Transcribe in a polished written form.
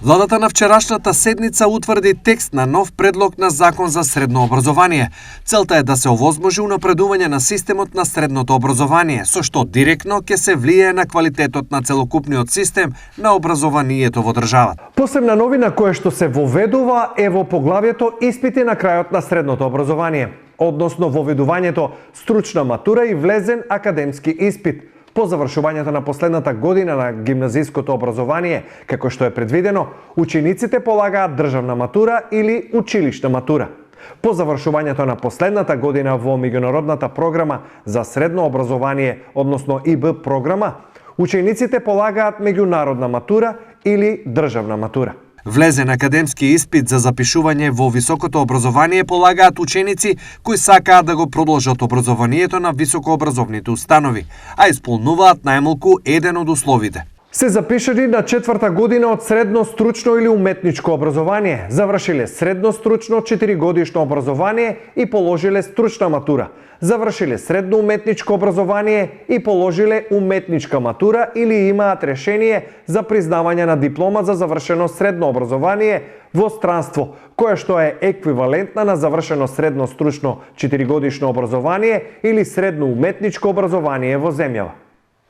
Владата на вчерашната седница утврди текст на нов предлог на закон за средно образование. Целта е да се овозможи унапредување на системот на средното образование, со што директно ќе се влијае на квалитетот на целокупниот систем на образованието во државата. Посебна новина која што се воведува е во поглавието испити на крајот на средното образование, односно воведувањето стручна матура и влезен академски испит по завршувањето на последната година на гимназиското образование, како што е предвидено, учениците полагаат државна матура или училишна матура. По завршувањето на последната година во меѓународната програма за средно образование, односно ИБ програма, учениците полагаат меѓународна матура или државна матура. Влезен академски испит за запишување во високото образование полагаат ученици кои сакаат да го продолжат образованието на високообразовните установи, а исполнуваат најмалку еден од условите. Се запишани на 4-та година од средно стручно или уметничко образование, завршиле средно стручно 4-годишно образование и положиле стручна матура, завршиле средно уметничко образование и положиле уметничка матура или имаат решение за признавање на диплома за завршено средно образование во странство, која што е еквивалентна на завршено средно стручно 4-годишно образование или средно уметничко образование во земјава.